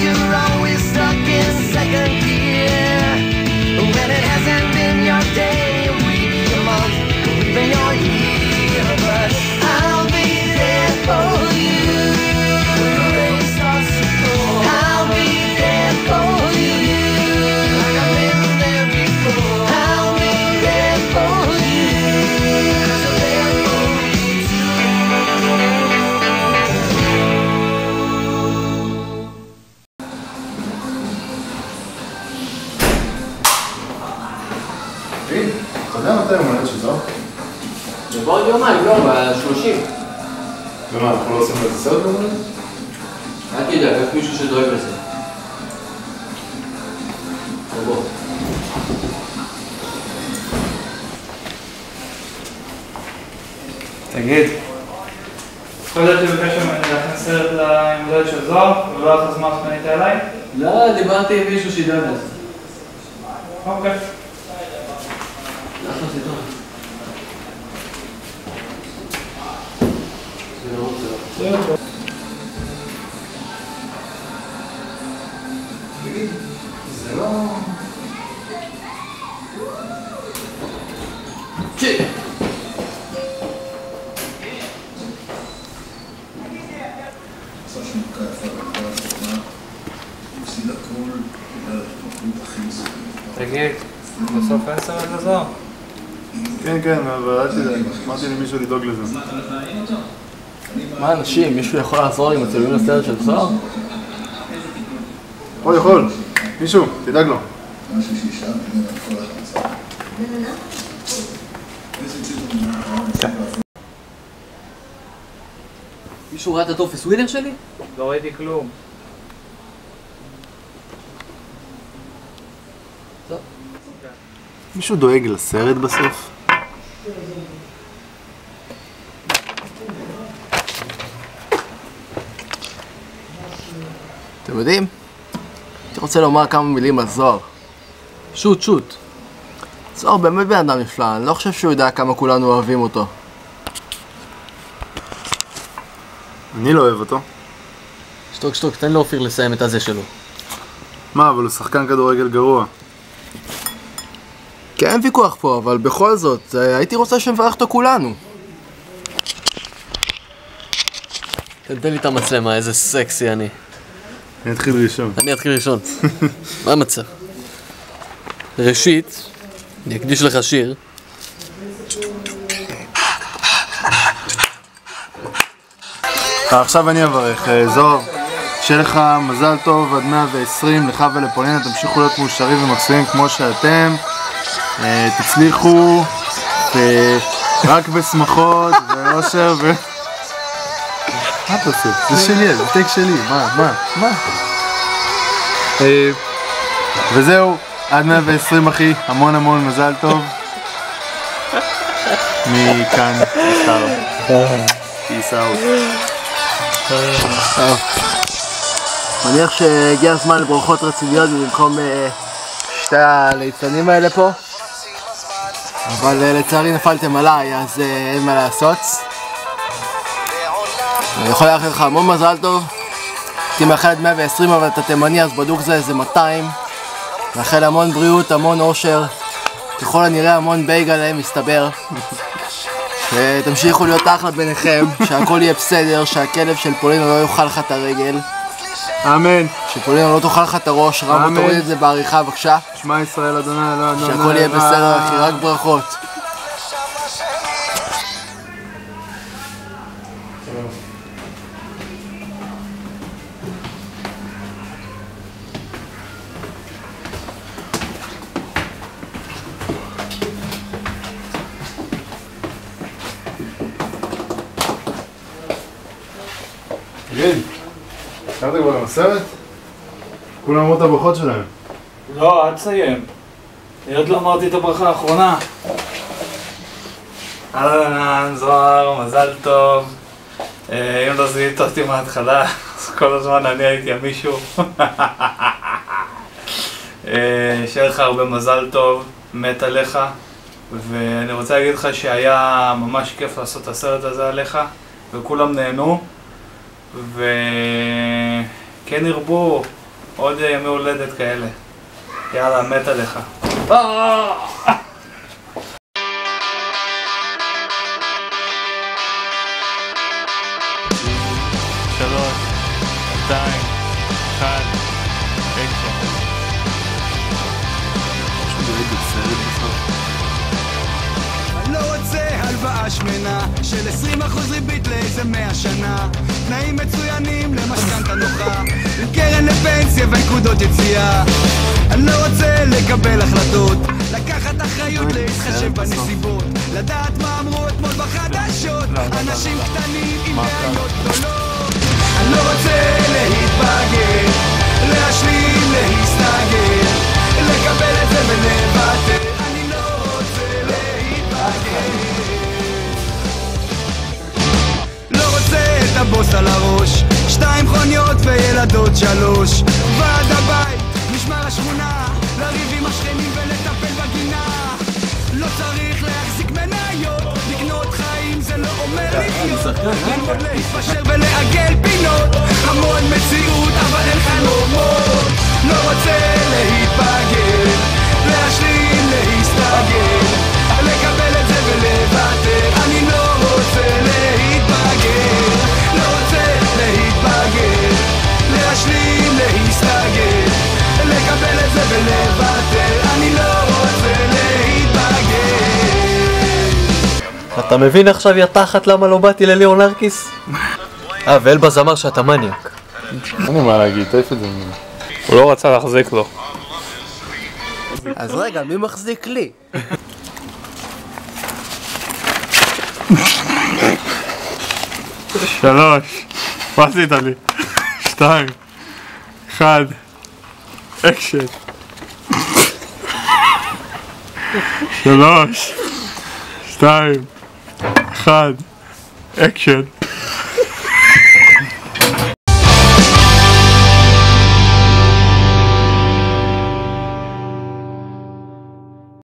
you're always stuck in second gear. When it hasn't been your day, your week, your month, or even your year. But I'll be there for you when the rain starts to pour. I'll be there for you like I've been there before. I'll be there for you, so there for you too. אתה יודע מתי הוא מולד של זוהר? בעוד יומיים, לא, ב-30. ומה, אנחנו לא עושים לזה סרט במולד? אל תדאג, יש מישהו שדואג לזה. בוא. תגיד, יכול להיות שבקש ממני להכניס סרט לימודד של זוהר, ולא לך זמן שפנית אליי? לא, דיברתי עם מישהו שידאג לזה. אוקיי. אחלה סרטון. תגיד, זה לא... כן. תגיד, בסוף אין סרט לזוהר? כן, כן, אבל אל תדאג, אמרתי למישהו לדאוג לזה. מה אנשים, מישהו יכול לעזור עם הצילומים לסרט של זוהר? יכול, מישהו, תדאג לו. מישהו ראה את הטופס ווינר שלי? לא ראיתי כלום. מישהו דואג לסרט בסוף? אתם יודעים? אני רוצה לומר כמה מילים על זוהר. שוט. זוהר באמת בן אדם נפלא, אני לא חושב שהוא יודע כמה כולנו אוהבים אותו. אני לא אוהב אותו. שתוק, תן לאופיר לסיים את הזה שלו. מה, אבל הוא שחקן כדורגל גרוע. כן, אין ויכוח פה, אבל בכל זאת, הייתי רוצה שנברך אותו כולנו. תן לי את המצלמה, איזה סקסי אני. אני אתחיל ראשון. אני אתחיל ראשון. מה המצב? ראשית, אני אקדיש לך שיר. עכשיו אני אברך. זוהר, שיהיה לך מזל טוב עד 120, לך ולפולינה, תמשיכו להיות מאושרים ומקסימים כמו שאתם. תצליחו רק בשמחות ואושר ו... מה אתה עושה? זה שלי, זה טייק שלי, מה? וזהו, עד 120 אחי, המון מזל טוב. מכאן, סטאר. Peace out. מניח שהגיע הזמן לברכות רציניות במקום שתי הליצנים האלה פה, אבל לצערי נפלתם עליי, אז אין מה לעשות. אני יכול לאחל לך המון מזל טוב. הייתי מאחל עד 120, אבל אתה תימני אז בדוק זה איזה 200. מאחל המון בריאות, המון אושר, ככל הנראה המון בייגל מסתבר. שתמשיכו להיות אחלה ביניכם, שהכל יהיה בסדר, שהכלב של פולינה לא יאכל לך את הרגל. אמן. שפולינה לא תאכל לך את הראש. רבו, תוריד את זה בעריכה בבקשה. שמע ישראל אדוני אלוהינו. שהכל יהיה בסדר אחי, רק ברכות. תגיד, התחלת כבר עם הסרט? כולם אמרו את הברכות שלהם. לא, אל תסיים. אני עוד לא אמרתי את הברכה האחרונה. אהלן, זוהר, מזל טוב. אם לא זיהית אותי מההתחלה, אז כל הזמן אני הייתי המישהו. שיהיה לך הרבה מזל טוב, מת עליך. ואני רוצה להגיד לך שהיה ממש כיף לעשות את הסרט הזה עליך, וכולם נהנו. וכן ירבו עוד ימי הולדת כאלה. יאללה, מת עליך. 3, 2, 1, אני לא רוצה הלוואה שמנה של 20% ריבית לאיזה 100 שנה, תנאים מצוינים למשכנתה נוחה עם קרן לפנסיה ונקודות יציאה. אני לא רוצה לקבל החלטות, לקחת אחריות, להתחשב בנסיבות, לדעת מה אמרו אתמול בחדשות, אנשים קטנים עם בעיות גדולות. אני לא רוצה להתבגר, להשלים, להסתגר, לקבל את זה ולוותר. אני לא רוצה להתבגר, לא רוצה את הבוס על הראש, 2 מכוניות וילדות 3, ועד הבית, משמר השכונה, לריב עם השכנים ולטפל בגינה. לא צריך להחזיק מניות, לקנות חיים זה לא אומר לחיות, ללמוד להתפשר ולעגל פינות, המון מציאות אבל אין חלומות. לא רוצה להתבגר, להשלים, להסתגר, לקבל את זה ולוותר. אני לא רוצה להתבגר, לא רוצה להתבגר, להשלים, להסתגר, לקבל את זה ולוותר. אני לא רוצה להתבגר. אתה מבין עכשיו יא תחת למה לא באתי לליאון ארקיס? ואלבז אמר שאתה מניאק. אין לי מה להגיד, תעיף את זה ממנו. הוא לא רצה להחזיק לו. אז רגע, מי מחזיק לי? 3, מה עשית לי? 2, 1, אקשן. 3, 2, 1, אקשן.